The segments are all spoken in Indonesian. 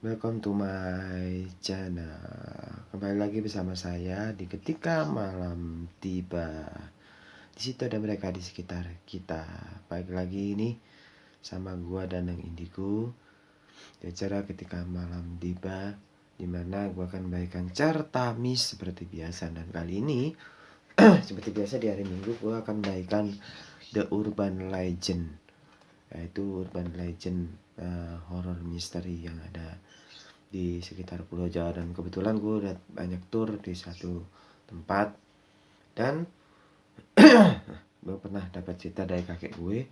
Welcome to my channel. Kembali lagi bersama saya di ketika malam tiba. Di situ ada mereka di sekitar kita. Baik lagi ini sama gua dan yang indigo. Di acara ketika malam tiba, dimana gua akan membagikan certamis seperti biasa. Dan kali ini seperti biasa di hari Minggu gua akan membagikan The Urban Legend, yaitu urban legend horror misteri yang ada di sekitar Pulau Jawa. Dan kebetulan gue udah banyak tour di satu tempat, dan gue pernah dapat cerita dari kakek gue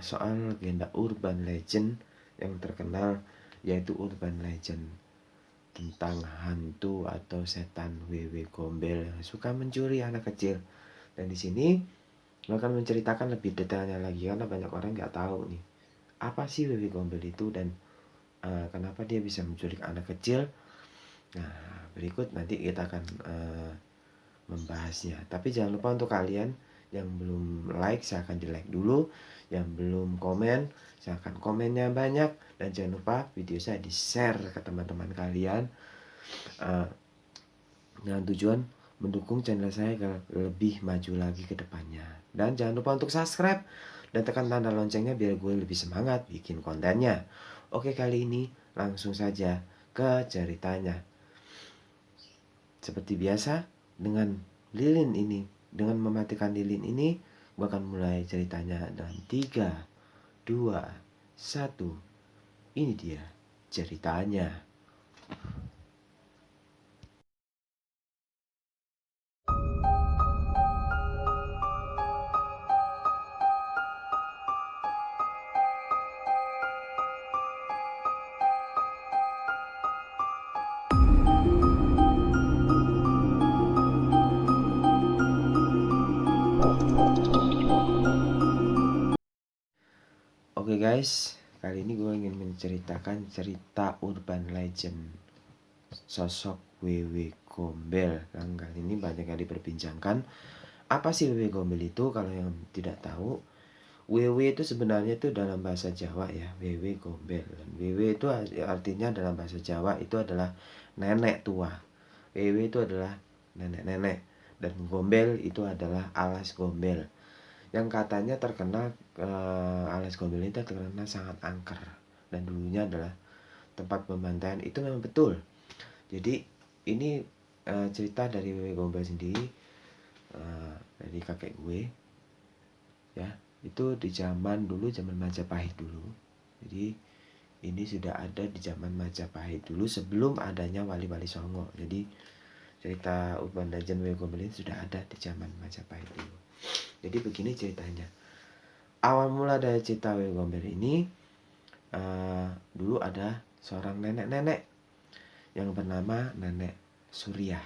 soal legenda urban legend yang terkenal, yaitu urban legend tentang hantu atau setan Wewe Gombel yang suka mencuri anak kecil. Dan di sini gue akan menceritakan lebih detailnya lagi karena banyak orang nggak tahu nih apa sih Wewe Gombel itu dan kenapa dia bisa menculik anak kecil. Nah, berikut nanti kita akan membahasnya. Tapi jangan lupa untuk kalian yang belum like, silahkan di like dulu. Yang belum komen, silahkan komennya banyak. Dan jangan lupa video saya di share ke teman-teman kalian dengan tujuan mendukung channel saya agar lebih maju lagi ke depannya. Dan jangan lupa untuk subscribe dan tekan tanda loncengnya biar gue lebih semangat bikin kontennya. Oke, kali ini langsung saja ke ceritanya. Seperti biasa, dengan lilin ini, dengan mematikan lilin ini, gue akan mulai ceritanya dalam 3, 2, 1. Ini dia ceritanya. Oke guys, kali ini gue ingin menceritakan cerita urban legend sosok Wewe Gombel. Yang kali ini banyak yang diperbincangkan. Apa sih Wewe Gombel itu? Kalau yang tidak tahu, Wewe itu sebenarnya itu dalam bahasa Jawa ya, Wewe Gombel. Dan Wewe itu artinya dalam bahasa Jawa itu adalah nenek tua. Wewe itu adalah nenek-nenek, dan gombel itu adalah alas gombel. Yang katanya terkenal alas gombel itu terkenal sangat angker, dan dulunya adalah tempat pembantaian. Itu memang betul. Jadi ini cerita dari Wewe Gombel sendiri, dari kakek gue ya. Itu di zaman dulu, zaman Majapahit dulu. Jadi ini sudah ada di zaman Majapahit dulu, sebelum adanya Wali-Wali Songo. Jadi cerita urban legend Wewe Gombel ini sudah ada di zaman Majapahit dulu. Jadi begini ceritanya. Awal mula dari cerita Wewe Gombel ini, dulu ada seorang nenek-nenek yang bernama Nenek Suriah.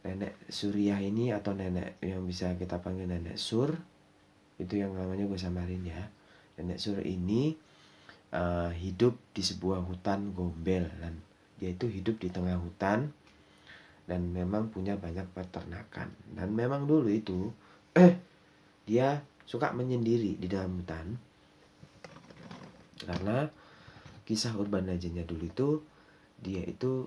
Nenek Suriah ini, atau nenek yang bisa kita panggil Nenek Sur, itu yang namanya gue samarin ya. Nenek Sur ini hidup di sebuah hutan gombel, dan dia itu hidup di tengah hutan dan memang punya banyak peternakan. Dan memang dulu itu dia suka menyendiri di dalam hutan, karena kisah urban legendnya dulu itu dia itu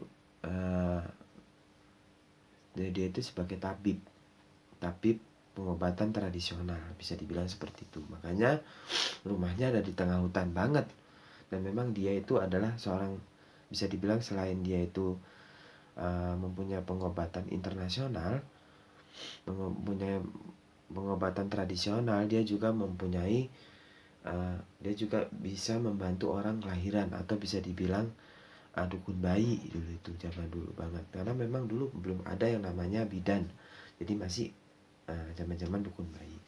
sebagai tabib pengobatan tradisional, bisa dibilang seperti itu. Makanya rumahnya ada di tengah hutan banget. Dan memang dia itu adalah seorang, bisa dibilang selain dia itu mempunyai pengobatan internasional, mempunyai pengobatan tradisional, dia juga mempunyai dia juga bisa membantu orang kelahiran, atau bisa dibilang dukun bayi dulu, itu zaman dulu banget. Karena memang dulu belum ada yang namanya bidan, jadi masih zaman-zaman dukun bayi.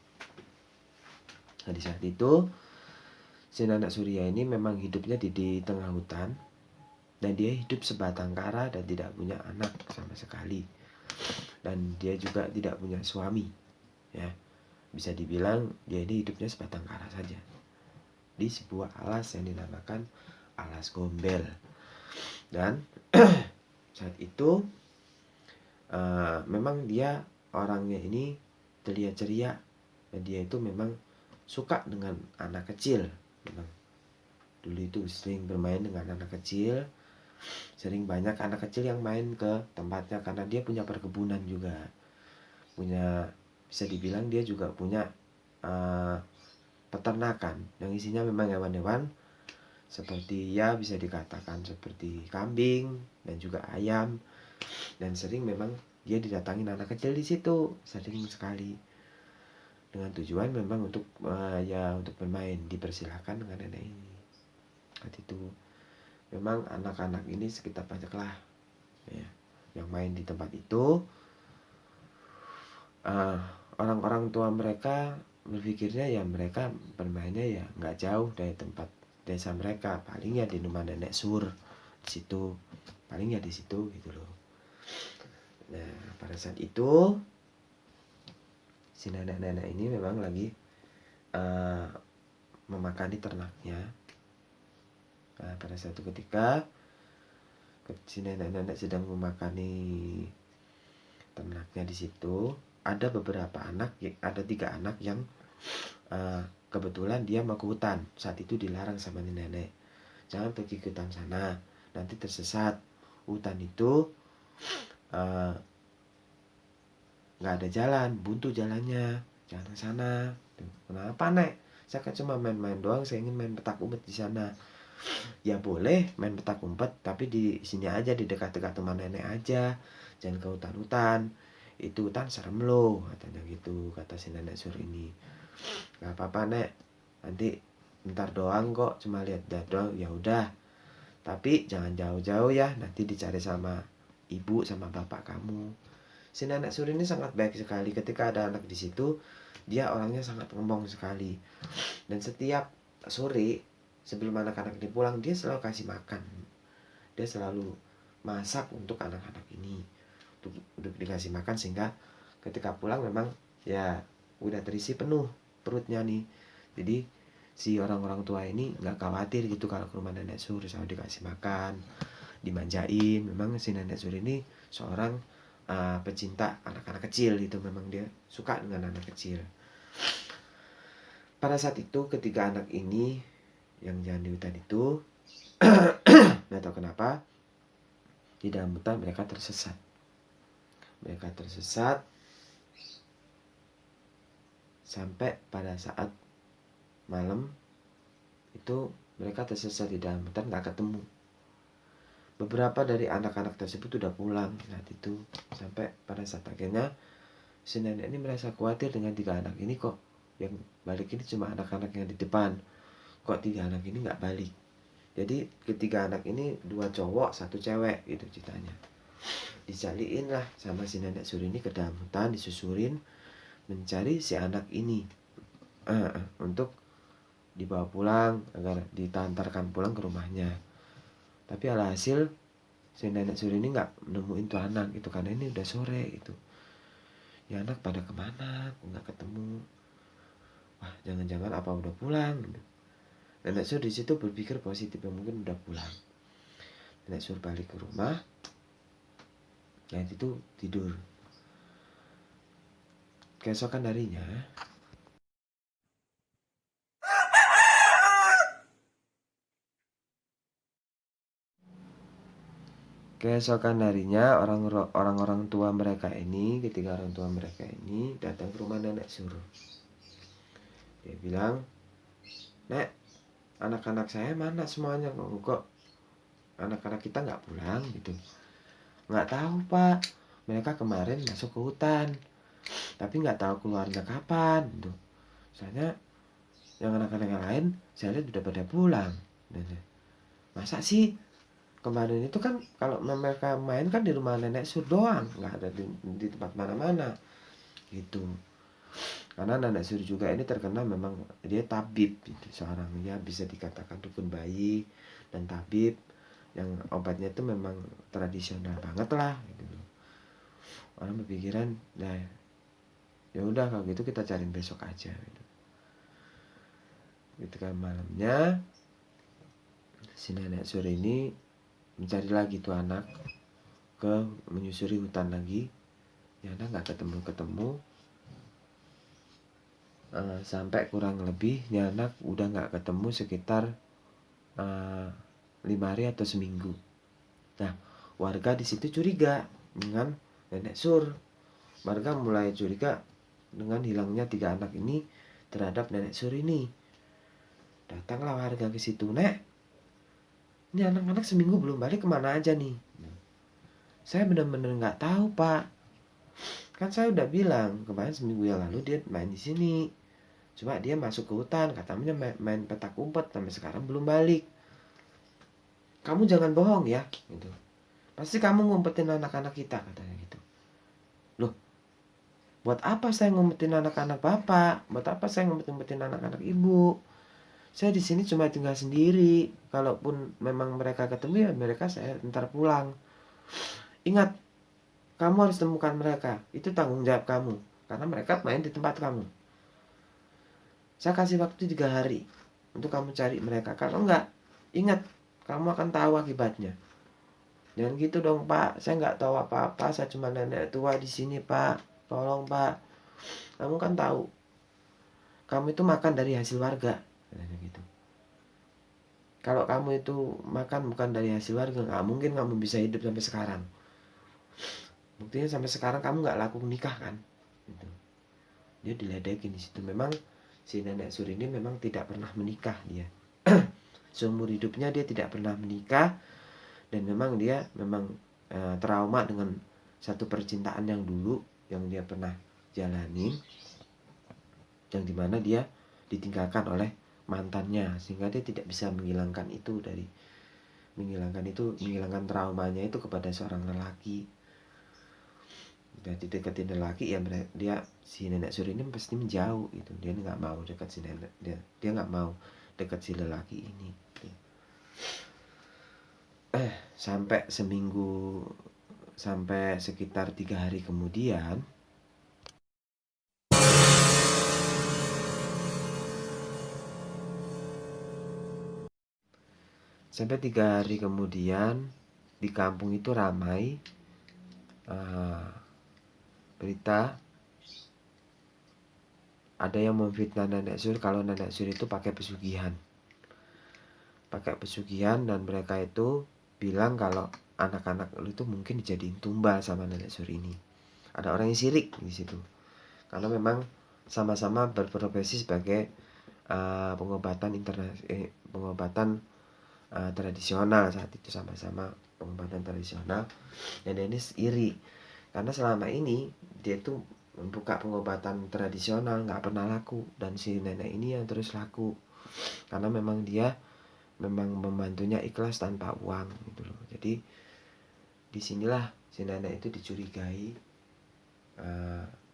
Nah, di saat itu si Nenek Surya ini memang hidupnya di tengah hutan, dan dia hidup sebatang kara dan tidak punya anak sama sekali. Dan dia juga tidak punya suami ya. Bisa dibilang dia ini hidupnya sebatang kara saja di sebuah alas yang dinamakan alas gombel. Dan saat itu memang dia orangnya ini terlihat ceria, dan dia itu memang suka dengan anak kecil. Memang dulu itu sering bermain dengan anak kecil, sering banyak anak kecil yang main ke tempatnya karena dia punya perkebunan juga, punya, bisa dibilang dia juga punya peternakan yang isinya memang hewan-hewan seperti, ya bisa dikatakan seperti kambing dan juga ayam, dan sering memang dia didatangin anak kecil di situ, sering sekali, dengan tujuan memang untuk ya untuk bermain, dipersilahkan dengan nenek ini. Saat itu memang anak-anak ini sekitar banyak lah ya, yang main di tempat itu. Orang-orang tua mereka berpikirnya ya mereka bermainnya ya nggak jauh dari tempat desa mereka, paling ya di rumah nenek Sur di situ, paling ya di situ gitu loh. Nah pada saat itu si nenek-nenek ini memang lagi memakani ternaknya. Nah pada saat itu ketika si nenek-nenek sedang memakani ternaknya di situ, ada beberapa anak, ada 3 anak yang kebetulan dia mau ke hutan. Saat itu dilarang sama nenek, jangan pergi ke hutan sana, nanti tersesat. Hutan itu nggak ada jalan, buntu jalannya, jangan ke sana. Kenapa nek? Saya kan cuma main-main doang, saya ingin main petak umpet di sana. Ya boleh main petak umpet, tapi di sini aja, di dekat-dekat rumah nenek aja, jangan ke hutan-hutan, itu hutan serem loh, katanya gitu, kata si nenek Sur ini. Gak apa-apa nek, nanti bentar doang kok, cuma lihat doang, ya udah, tapi jangan jauh-jauh ya, nanti dicari sama ibu sama bapak kamu. Si nenek Sur ini sangat baik sekali, ketika ada anak di situ, dia orangnya sangat ngomong sekali, dan setiap sore sebelum anak-anak ini pulang, dia selalu kasih makan, dia selalu masak untuk anak-anak ini, untuk dikasih makan, sehingga ketika pulang memang ya udah terisi penuh perutnya nih. Jadi si orang-orang tua ini nggak khawatir gitu kalau ke rumah nenek Sur selalu dikasih makan, dimanjain. Memang si nenek Sur ini seorang pecinta anak-anak kecil gitu, memang dia suka dengan anak kecil. Pada saat itu ketika anak ini yang jalan di hutan itu nggak tahu kenapa di dalam hutan mereka tersesat. Sampai pada saat malam itu mereka tersesat di dalam hutan, nggak ketemu. Beberapa dari anak-anak tersebut udah pulang saat itu. Sampai pada saat akhirnya si nenek ini merasa khawatir dengan 3 anak ini, kok yang balik ini cuma anak-anak yang di depan, kok 3 anak ini nggak balik. Jadi ketiga anak ini 2 cowok 1 cewek gitu ceritanya. Dicariin lah sama si nenek Sur ini ke dalam hutan, disusurin mencari si anak ini untuk dibawa pulang, agar ditantarkan pulang ke rumahnya. Tapi alhasil si nenek Sur ini nggak nemuin tuh anak itu, karena ini udah sore gitu. Ya anak pada kemana? Aku nggak ketemu. Wah jangan-jangan apa udah pulang gitu. Nenek Sur di situ berpikir positif, ya mungkin udah pulang. Nenek Sur balik ke rumah, ya itu tidur. Keesokan harinya orang-orang tua mereka ini, ketiga orang tua mereka ini datang ke rumah nenek Sur. Dia bilang, "Nek, anak-anak saya mana semuanya? Kok anak-anak kita nggak pulang gitu?" "Nggak tahu pak, mereka kemarin masuk ke hutan, tapi nggak tahu keluarnya kapan gitu. Soalnya yang anak-anak yang lain saya lihat udah pada pulang." "Masa sih? Kemarin itu kan kalau mereka main kan di rumah nenek Sur doang, nggak ada di tempat mana-mana gitu." Karena nenek Sur juga ini terkenal memang dia tabib gitu, seorang ya bisa dikatakan dukun bayi dan tabib yang obatnya itu memang tradisional banget lah gitu. Orang berpikiran, nah ya udah kalau gitu kita cariin besok aja gitu. Ketika malamnya si nenek Sur ini mencari lagi tuh anak, menyusuri hutan lagi. Ya anak nggak ketemu sampai kurang lebih ya anak udah nggak ketemu sekitar 5 hari atau seminggu. Nah, warga di situ curiga dengan Nenek Sur. Warga mulai curiga dengan hilangnya 3 anak ini terhadap Nenek Sur ini. Datanglah warga ke situ. Nek, ini anak-anak seminggu belum balik, kemana aja nih? Saya benar-benar nggak tahu, Pak. Kan saya udah bilang kemarin seminggu yang lalu dia main di sini. Cuma dia masuk ke hutan, katanya main petak umpet, sampai sekarang belum balik. Kamu jangan bohong ya, gitu. Pasti kamu ngumpetin anak-anak kita, katanya gitu. Loh, buat apa saya ngumpetin anak-anak bapak? Buat apa saya ngumpetin anak-anak ibu? Saya di sini cuma tinggal sendiri. Kalaupun memang mereka ketemu ya mereka saya ntar pulang. Ingat, kamu harus temukan mereka. Itu tanggung jawab kamu. Karena mereka main di tempat kamu. Saya kasih waktu 3 hari untuk kamu cari mereka. Kalau enggak, ingat, kamu akan tahu akibatnya. Jangan gitu dong, Pak. Saya nggak tahu apa-apa. Saya cuma nenek tua di sini, Pak. Tolong, Pak. Kamu kan tahu. Kamu itu makan dari hasil warga. Gitu. Kalau kamu itu makan bukan dari hasil warga, nggak mungkin kamu bisa hidup sampai sekarang. Buktinya sampai sekarang kamu nggak laku nikah kan? Gitu. Dia diledekin di situ. Memang si Nenek Sur ini memang tidak pernah menikah dia. Seumur hidupnya dia tidak pernah menikah dan memang dia trauma dengan satu percintaan yang dulu yang dia pernah jalani, yang dimana dia ditinggalkan oleh mantannya sehingga dia tidak bisa menghilangkan traumanya itu kepada seorang lelaki. Udah dideketin lelaki ya si Nenek Sur ini pasti menjauh gitu. Dia nggak mau dekat si nenek, dia nggak mau dekat si lelaki ini gitu. Sampai sekitar 3 hari kemudian di kampung itu ramai berita ada yang memfitnah Nenek Sur kalau Nenek Sur itu pakai pesugihan dan mereka itu bilang kalau anak-anak itu mungkin dijadiin tumbal sama Nenek Sur ini. Ada orang yang sirik di situ karena memang sama-sama berprofesi sebagai pengobatan tradisional saat itu, sama-sama pengobatan tradisional. Dan Dennis iri karena selama ini dia tuh membuka pengobatan tradisional nggak pernah laku dan si nenek ini yang terus laku karena memang dia membantunya ikhlas tanpa uang gitu loh. Jadi disinilah si nenek itu dicurigai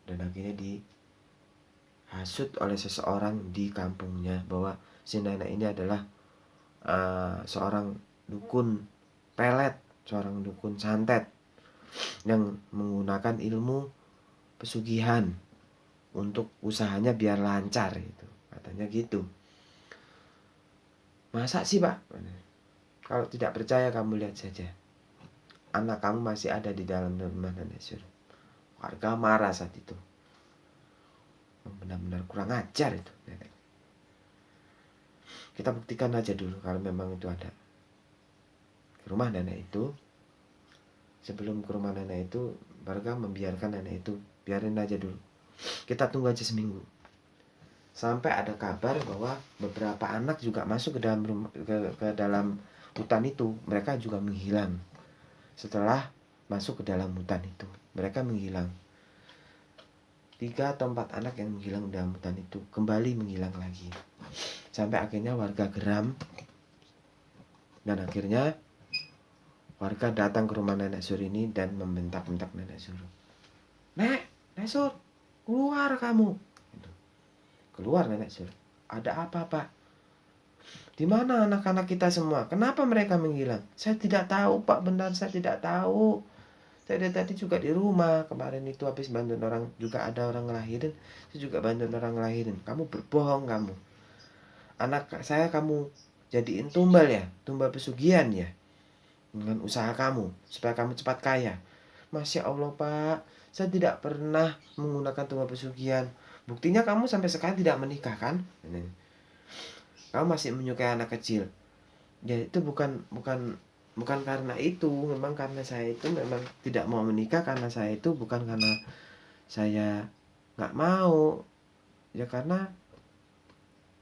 dan akhirnya dihasut oleh seseorang di kampungnya bahwa si nenek ini adalah seorang dukun pelet, seorang dukun santet yang menggunakan ilmu pesugihan untuk usahanya biar lancar gitu, katanya gitu. Masa sih, Pak? Kalau tidak percaya kamu lihat saja. Anak kamu masih ada di dalam rumah Nenek Sur. Warga marah saat itu. Benar-benar kurang ajar itu nenek. Kita buktikan aja dulu kalau memang itu ada. Ke rumah nenek itu, sebelum ke rumah nenek itu, warga membiarkan nenek itu, biarin aja dulu. Kita tunggu aja seminggu. Sampai ada kabar bahwa beberapa anak juga masuk ke dalam hutan itu. Mereka juga menghilang. Setelah masuk ke dalam hutan itu, mereka menghilang. 3 atau 4 anak yang menghilang dalam hutan itu kembali menghilang lagi. Sampai akhirnya warga geram. Dan akhirnya warga datang ke rumah Nenek Sur ini dan membentak-bentak Nenek Sur. Nenek Sur, keluar kamu. Keluar Nenek Sur. Ada apa, Pak? Di mana anak-anak kita semua? Kenapa mereka menghilang? Saya tidak tahu, Pak. Benar, saya tidak tahu. Saya tadi juga di rumah. Kemarin itu habis bantuin orang, juga ada orang ngelahirin. Saya juga bantuin orang ngelahirin. Kamu berbohong kamu. Anak saya kamu jadiin tumbal ya? Tumbal pesugihan ya? Dengan usaha kamu, supaya kamu cepat kaya. Masya Allah, Pak. Saya tidak pernah menggunakan tumbal pesugihan. Buktinya kamu sampai sekarang tidak menikah kan? Kamu masih menyukai anak kecil. Ya itu bukan bukan bukan karena itu, memang karena saya itu memang tidak mau menikah, karena saya itu bukan karena saya nggak mau, ya karena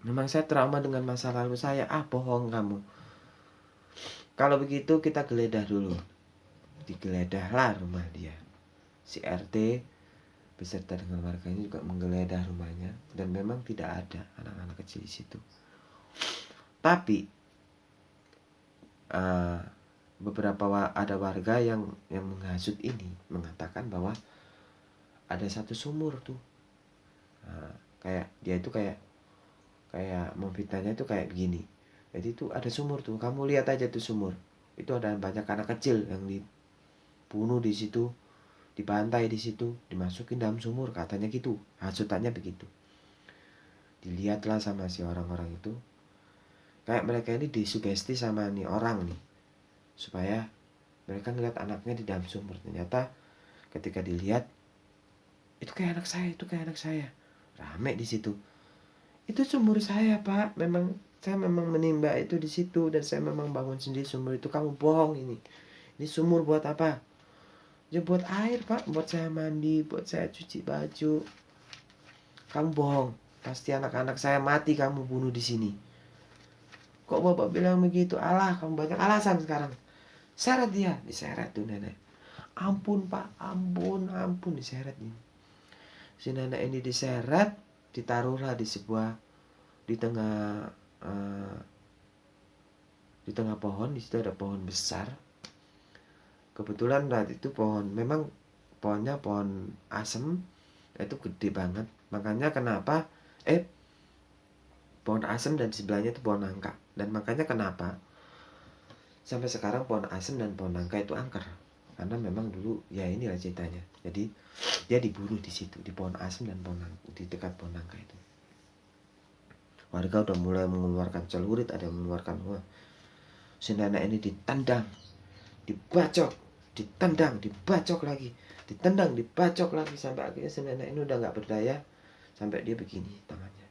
memang saya trauma dengan masa lalu saya. Ah, bohong kamu. Kalau begitu kita geledah dulu. Digeledahlah rumah dia. Si RT beserta dengan warganya juga menggeledah rumahnya, dan memang tidak ada anak-anak kecil di situ. Tapi ada warga yang menghasut ini, mengatakan bahwa ada satu sumur tuh. Kayak dia itu kayak memfitnahnya itu kayak begini. Jadi itu ada sumur tuh, kamu lihat aja tuh sumur. Itu ada banyak anak kecil yang dibunuh di situ, dibantai di situ, dimasukin dalam sumur, katanya gitu. Hasutannya begitu. Dilihatlah sama si orang-orang itu, kayak mereka ini disugesti sama nih orang nih, supaya mereka ngeliat anaknya di dalam sumur. Ternyata ketika dilihat, itu kayak anak saya, itu kayak anak saya. Rame di situ. Itu sumur saya, Pak. Saya memang menimba itu di situ, dan saya memang bangun sendiri sumur itu. Kamu bohong ini. Ini sumur buat apa? Ya buat air, Pak. Buat saya mandi, buat saya cuci baju. Kamu bohong. Pasti anak-anak saya mati kamu bunuh di sini. Kok Bapak bilang begitu? Alah, kamu banyak alasan sekarang. Seret dia, diseret tuh nenek. Ampun, Pak, ampun, ampun, diseret ini. Si nenek ini diseret, ditaruhlah di tengah eh, di tengah pohon. Di situ ada pohon besar. Kebetulan saat itu pohonnya pohon asem, itu gede banget. Makanya kenapa pohon asem dan di sebelahnya itu pohon nangka. Dan makanya kenapa sampai sekarang pohon asem dan pohon nangka itu angker, karena memang dulu ya inilah ceritanya. Jadi dia dibunuh di situ, di pohon asem dan di dekat pohon nangka itu. Warga udah mulai mengeluarkan celurit, ada yang mengeluarkan uang. Si nenek ini ditendang, dibacok, ditendang, dibacok lagi, ditendang, dibacok lagi, sampai akhirnya si nenek ini udah nggak berdaya, sampai dia begini tangannya.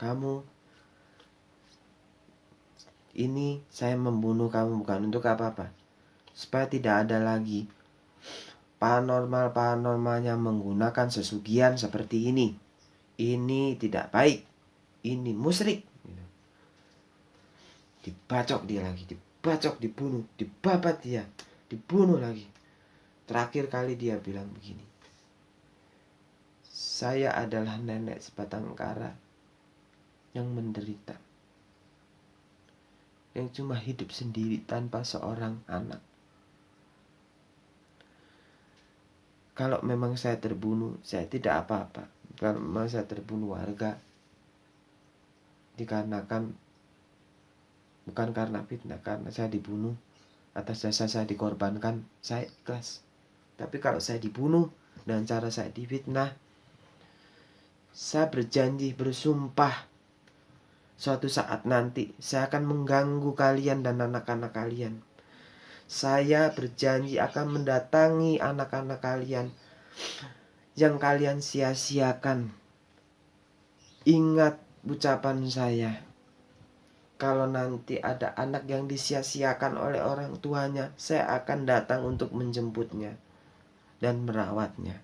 Kamu ini, saya membunuh kamu bukan untuk apa-apa, supaya tidak ada lagi paranormalnya menggunakan sesugihan seperti ini. Ini tidak baik, ini musyrik. Dibacok dia lagi, dibacok, dibunuh, dibabat dia, dibunuh lagi. Terakhir kali dia bilang begini, saya adalah nenek sebatang kara yang menderita, yang cuma hidup sendiri tanpa seorang anak. Kalau memang saya terbunuh, saya tidak apa-apa. Kalau memang saya terbunuh warga, dikarenakan bukan karena fitnah, karena saya dibunuh atas dasar saya dikorbankan, saya ikhlas. Tapi kalau saya dibunuh dan cara saya difitnah, saya berjanji, bersumpah, suatu saat nanti saya akan mengganggu kalian dan anak-anak kalian. Saya berjanji akan mendatangi anak-anak kalian yang kalian sia-siakan. Ingat ucapan saya. Kalau nanti ada anak yang disia-siakan oleh orang tuanya, saya akan datang untuk menjemputnya dan merawatnya.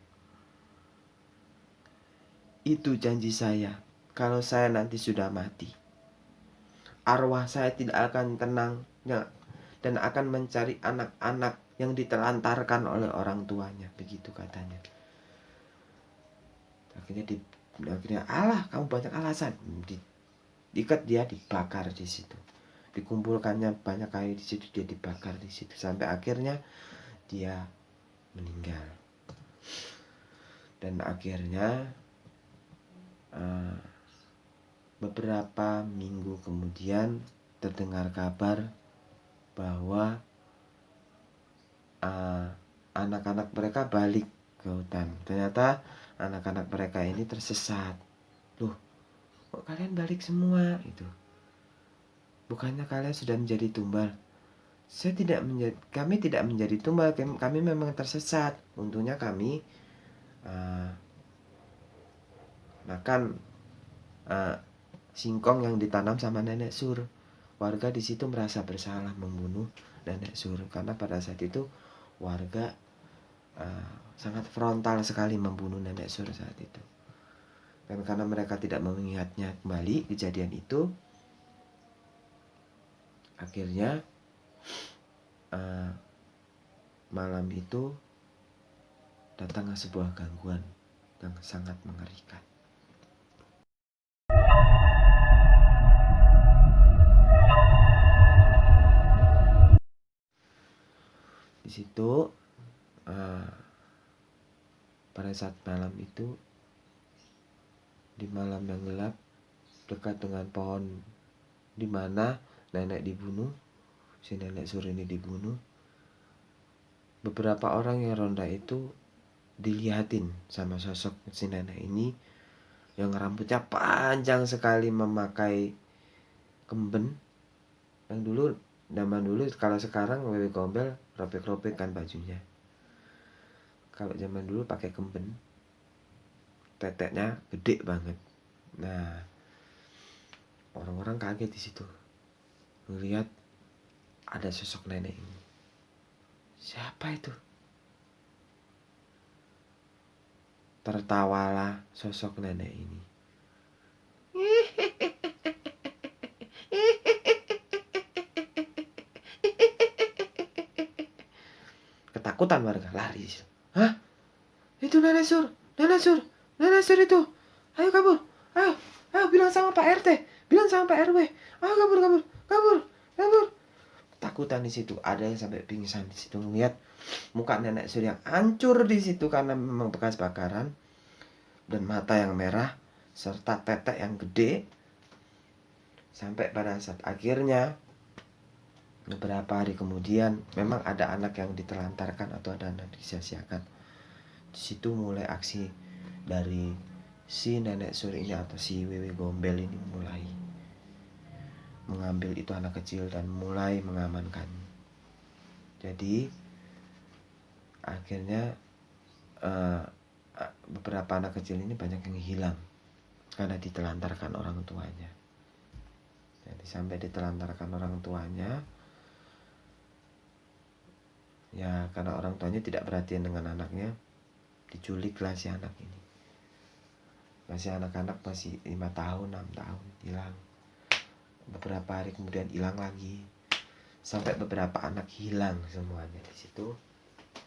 Itu janji saya. Kalau saya nanti sudah mati, arwah saya tidak akan tenang dan akan mencari anak-anak yang ditelantarkan oleh orang tuanya. Begitu katanya. Akhirnya alah, kamu banyak alasan. Diikat dia, dibakar di situ. Dikumpulkannya banyak kayu di situ, dia dibakar di situ sampai akhirnya dia meninggal. Dan akhirnya beberapa minggu kemudian terdengar kabar bahwa anak-anak mereka balik ke hutan. Ternyata anak-anak mereka ini tersesat. Loh, kok kalian balik semua? Itu bukannya kalian sudah menjadi tumbal? Kami tidak menjadi tumbal, kami memang tersesat. Untungnya kami makan singkong yang ditanam sama nenek Sur. Warga di situ merasa bersalah membunuh nenek Sur karena pada saat itu warga sangat frontal sekali membunuh nenek Sur saat itu. Dan karena mereka tidak mengingatnya kembali kejadian itu, akhirnya malam itu datanglah sebuah gangguan yang sangat mengerikan. Di situ pada saat malam itu, di malam yang gelap dekat dengan pohon di mana nenek dibunuh, si nenek Sur ini dibunuh, beberapa orang yang ronda itu dilihatin sama sosok si nenek ini yang rambutnya panjang sekali, memakai kemben. Yang dulu, zaman dulu, kalau sekarang Wewe Gombel robek-robek kan bajunya. Kalau zaman dulu pakai kemben, teteknya gede banget. Nah, orang-orang kaget di situ melihat ada sosok nenek ini. Siapa itu? Tertawalah sosok nenek ini. Ketakutan warga, lari. Hah? Itu nenek Sur, nenek Sur, nenek Sur itu. Ayo kabur, ayo bilang sama Pak RT, bilang sama Pak RW. Ayo kabur. Takutan di situ, ada yang sampai pingsan di situ melihat muka nenek Sur yang hancur di situ karena memang bekas bakaran dan mata yang merah serta tetek yang gede. Sampai pada saat akhirnya beberapa hari kemudian memang ada anak yang ditelantarkan atau ada anak disia-siakan. Di situ mulai aksi dari si nenek Sur ini atau si Wewe Gombel ini mulai mengambil itu anak kecil dan mulai mengamankan. Jadi akhirnya beberapa anak kecil ini banyak yang hilang karena ditelantarkan orang tuanya. Jadi sampai ditelantarkan orang tuanya, ya karena orang tuanya tidak perhatian dengan anaknya, diculiklah si anak ini. Masih anak-anak, masih 5 tahun, 6 tahun, hilang. Beberapa hari kemudian hilang lagi. Sampai beberapa anak hilang semuanya di situ.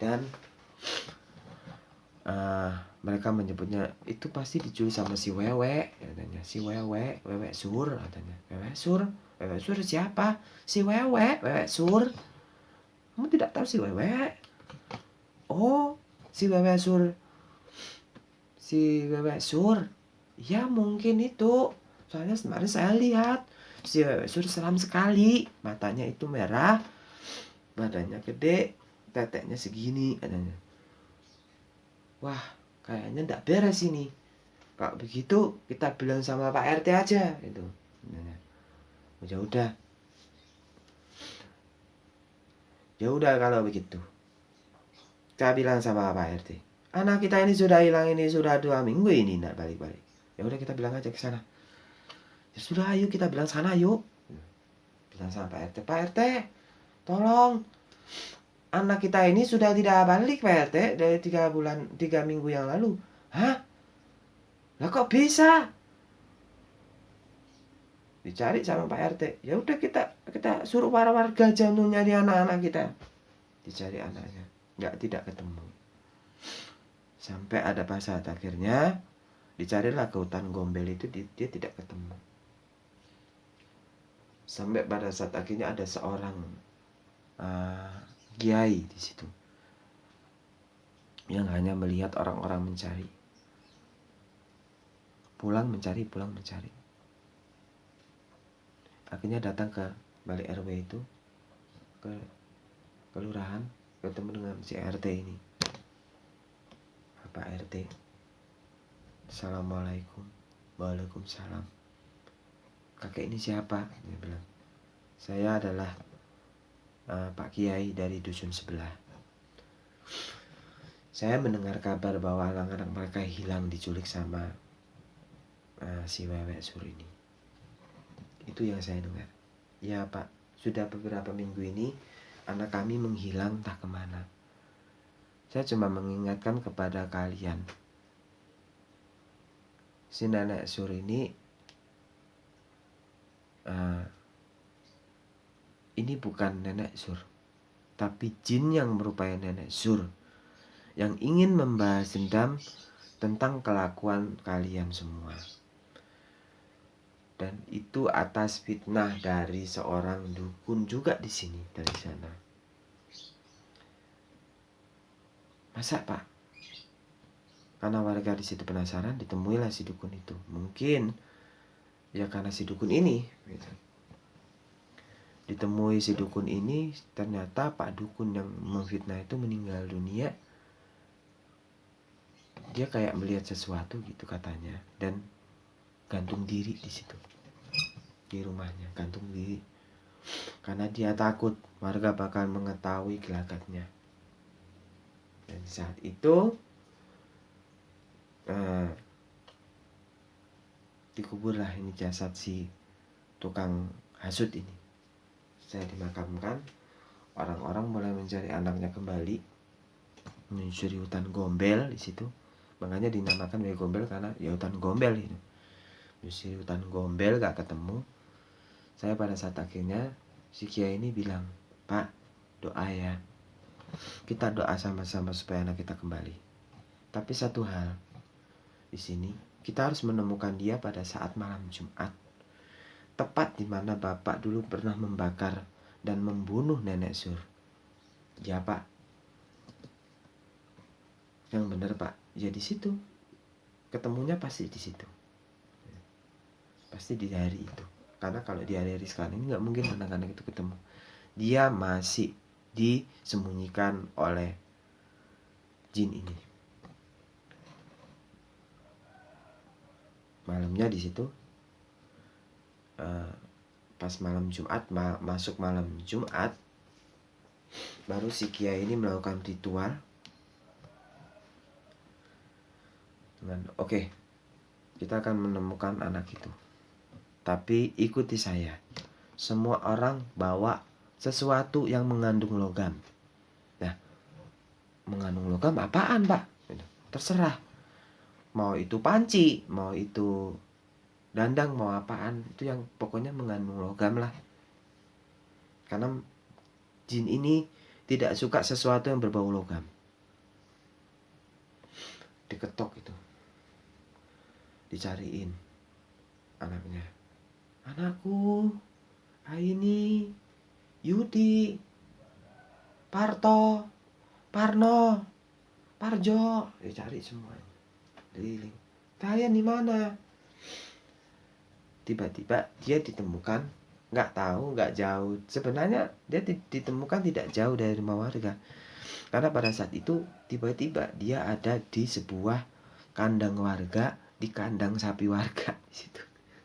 Dan mereka menyebutnya itu pasti diculik sama si Wewe, katanya. Si Wewe Sur, katanya. Wewe Sur siapa? Si Wewe Sur. Kamu tidak tahu si Wewe? Oh, si Wewe Sur. Si Wewe Sur. Ya mungkin itu. Soalnya kemarin saya lihat si Wewe Sur seram sekali. Matanya itu merah, badannya gede, teteknya segini, katanya. Wah, kayaknya ndak beres ini. Kalau begitu kita bilang sama Pak RT aja gitu. Ya udah kalau begitu. Kita bilang sama Pak RT. Anak kita ini sudah hilang, ini sudah 2 minggu ini ndak balik-balik. Ya udah kita bilang aja ke sana. Ya sudah, ayo kita bilang sana yuk. Bilang sama Pak RT. Pak RT, tolong. Anak kita ini sudah tidak balik Pak RT dari 3 minggu yang lalu. Hah? Lah kok bisa? Dicari sama Pak RT. Ya udah kita suruh para warga jangan nyari anak-anak kita. Dicari anaknya, tidak ketemu. Sampai ada pas saat akhirnya dicarilah ke hutan Gombel itu, dia tidak ketemu. Sampai pada saat akhirnya ada seorang kiai di situ yang hanya melihat orang-orang mencari, pulang mencari. Akhirnya datang ke balik RW itu, ke kelurahan, ketemu dengan si RT ini. Pak RT, Assalamualaikum. Waalaikumsalam. Kakek ini siapa? Dia bilang, saya adalah Pak Kiai dari dusun sebelah. Saya mendengar kabar bahwa anak-anak mereka hilang, diculik sama si Wewe Sur ini. Itu yang saya dengar. Ya Pak, sudah beberapa minggu ini anak kami menghilang entah kemana. Saya cuma mengingatkan kepada kalian, si nenek Sur ini bukan nenek Sur, tapi jin yang merupakan nenek Sur, yang ingin membalas dendam tentang kelakuan kalian semua. Dan itu atas fitnah dari seorang dukun juga di sini, dari sana. Masa Pak? Karena warga di situ penasaran, ditemuilah si dukun itu. Mungkin ya karena si dukun ini gitu. Ditemui si dukun ini, ternyata Pak Dukun yang memfitnah itu meninggal dunia. Dia kayak melihat sesuatu gitu katanya, dan gantung diri di situ, di rumahnya, gantung diri karena dia takut warga bakal mengetahui gelagatnya. Dan saat itu dikuburlah ini jasad si tukang hasut ini. Saya dimakamkan, orang-orang mulai mencari anaknya kembali, menyusuri hutan gombel di situ. Makanya dinamakan W Gombel karena ya hutan gombel itu. Menyusuri hutan gombel gak ketemu. Saya pada saat akhirnya si Kiai ini bilang, Pak, doa ya. Kita doa sama-sama supaya anak kita kembali. Tapi satu hal, di sini kita harus menemukan dia pada saat malam Jumat, tepat di mana Bapak dulu pernah membakar dan membunuh Nenek Sur. Ya Pak, yang benar Pak, ya di situ. Ketemunya pasti di situ, pasti di hari itu. Karena kalau di hari-hari sekarang ini nggak mungkin anak-anak itu ketemu. Dia masih disembunyikan oleh jin ini. Malamnya di situ, pas malam Jumat, masuk malam Jumat, baru si Kiai ini melakukan ritual dengan oke, kita akan menemukan anak itu, tapi ikuti saya. Semua orang bawa sesuatu yang mengandung logam. Nah, mengandung logam apaan Pak? Terserah, mau itu panci, mau itu dandang, mau apaan, itu yang pokoknya mengandung logam lah. Karena jin ini tidak suka sesuatu yang berbau logam. Diketok itu, dicariin anaknya. Anakku, Aini, Yudi, Parto, Parno, Parjo, dicari semua. Keliling. Kalian di mana? Tiba-tiba dia ditemukan, nggak tahu, nggak jauh. Sebenarnya dia ditemukan tidak jauh dari rumah warga. Karena pada saat itu tiba-tiba dia ada di sebuah kandang warga, di kandang sapi warga di situ.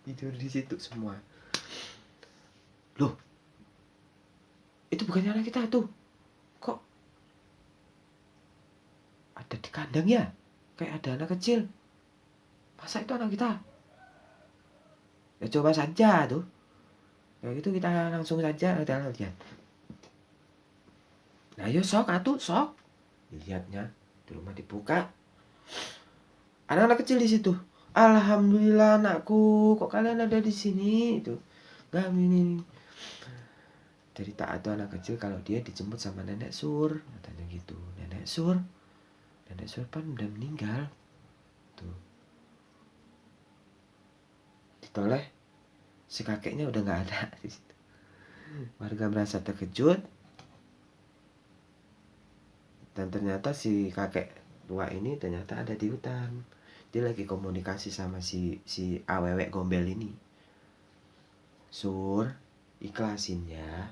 Tidur di situ semua. Loh, itu bukannya anak kita tuh. Kok ada di kandang ya? Kayak ada anak kecil. Masa itu anak kita? Ya coba saja tuh. Kayak gitu kita langsung saja kita lihat. Nah, yo sok atuh, sok. Dilihatnya, di rumah dibuka. Anak-anak kecil di situ. Alhamdulillah anakku, kok kalian ada di sini? Itu. Gak ini. Cerita atau anak kecil kalau dia dijemput sama Nenek Sur, katanya gitu. Nenek Sur kan udah meninggal. Tuh. Ditoleh, si kakeknya udah nggak ada di situ. Warga merasa terkejut. Dan ternyata si kakek tua ini ternyata ada di hutan. Dia lagi komunikasi sama si awewek gombel ini. Sur, ikhlasin ya.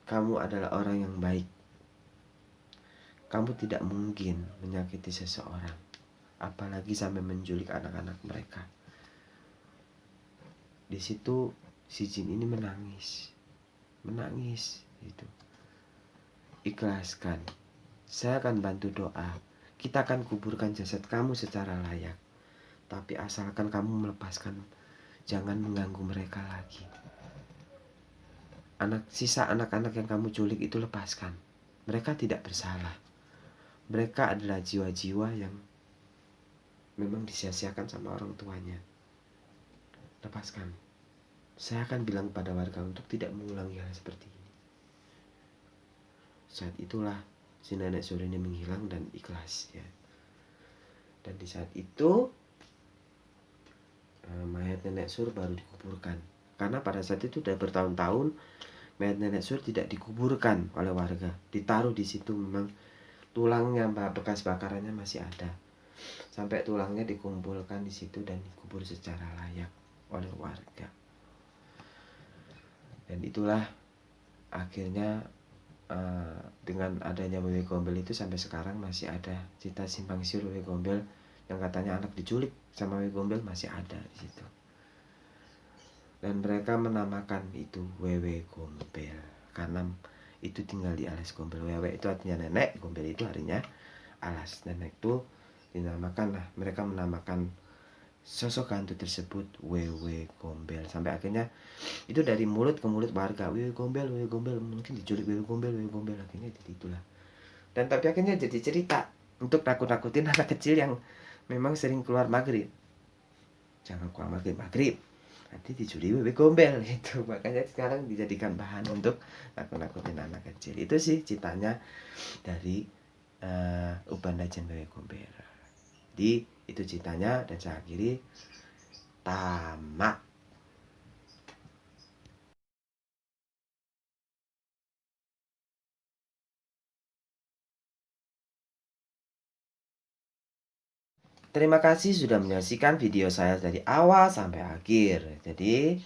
Kamu adalah orang yang baik. Kamu tidak mungkin menyakiti seseorang, apalagi sampai menculik anak-anak mereka. Di situ si jin ini menangis gitu. Ikhlaskan, saya akan bantu doa. Kita akan kuburkan jasad kamu secara layak. Tapi asalkan kamu melepaskan Jangan mengganggu mereka lagi. Sisa anak-anak yang kamu culik itu lepaskan. Mereka tidak bersalah. Mereka adalah jiwa-jiwa yang memang disia-siakan sama orang tuanya. Lepaskan. Saya akan bilang pada warga untuk tidak mengulangi hal seperti ini. Saat itulah si nenek Sur ini menghilang dan ikhlas ya. Dan di saat itu mayat nenek Sur baru dikuburkan. Karena pada saat itu sudah bertahun-tahun mayat nenek Sur tidak dikuburkan oleh warga. Ditaruh di situ, memang tulangnya bekas bakarannya masih ada. Sampai tulangnya dikumpulkan di situ dan dikubur secara layak oleh warga. Dan itulah akhirnya dengan adanya Wewe Gombel itu sampai sekarang masih ada cerita simpang siur Wewe Gombel yang katanya anak diculik sama Wewe Gombel masih ada di situ. Dan mereka menamakan itu Wewe Gombel karena itu tinggal di alas Gombel. Wewe itu artinya nenek, Gombel itu artinya alas. Nenek itu dinamakan lah, mereka menamakan sosok hantu tersebut Wewe Gombel. Sampai akhirnya itu dari mulut ke mulut warga, Wewe Gombel, mungkin diculik Wewe Gombel, akhirnya jadi itulah. Dan tapi akhirnya jadi cerita untuk nakut-nakutin anak kecil yang memang sering keluar maghrib. Jangan keluar maghrib, nanti diculik Wewe Gombel itu. Makanya sekarang dijadikan bahan untuk nakut-nakutin anak kecil. Itu sih ceritanya dari Urban Legend Wewe Gombel. Jadi itu ceritanya dan saya akhiri tamat. Terima kasih sudah menyaksikan video saya dari awal sampai akhir. Jadi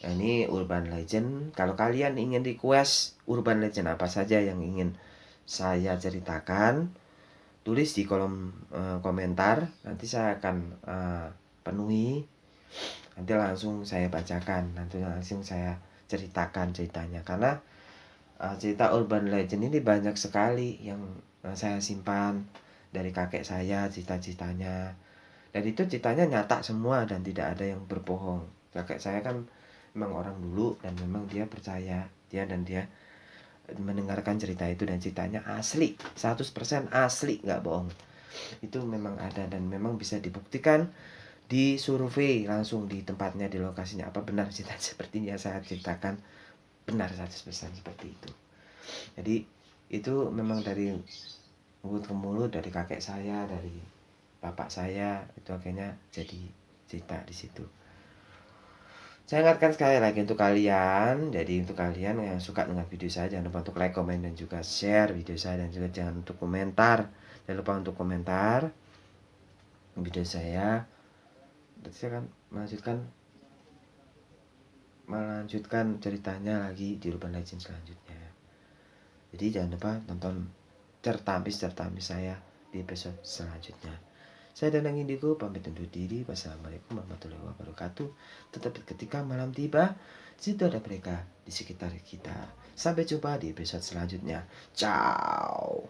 ini Urban Legend. Kalau kalian ingin request Urban Legend apa saja yang ingin saya ceritakan, tulis di kolom komentar. Nanti saya akan penuhi. Nanti langsung saya bacakan. Nanti langsung saya ceritakan ceritanya. Karena cerita Urban Legend ini banyak sekali yang saya simpan dari kakek saya, cita-citanya. Dan itu ceritanya nyata semua dan tidak ada yang berbohong. Kakek saya kan memang orang dulu dan memang dia percaya, dia mendengarkan cerita itu dan ceritanya asli, 100% asli, nggak bohong. Itu memang ada dan memang bisa dibuktikan di survei langsung di tempatnya, di lokasinya. Apa benar cerita seperti yang saya ceritakan? Benar 100% seperti itu. Jadi itu memang dari mulut ke mulut, dari kakek saya, dari bapak saya, itu akhirnya jadi cerita di situ. Saya ingatkan sekali lagi untuk kalian, jadi untuk kalian yang suka dengan video saya, jangan lupa untuk like, komen, dan juga share video saya, dan juga jangan untuk komentar. Jangan lupa untuk komentar video saya. Nanti saya akan melanjutkan ceritanya lagi di Urban Legend selanjutnya. Jadi jangan lupa nonton certamis saya di episode selanjutnya. Saya Danang Indigo pamit undur diri. Wassalamualaikum warahmatullahi wabarakatuh. Tetapi ketika malam tiba, situ ada mereka di sekitar kita. Sampai jumpa di episode selanjutnya. Ciao.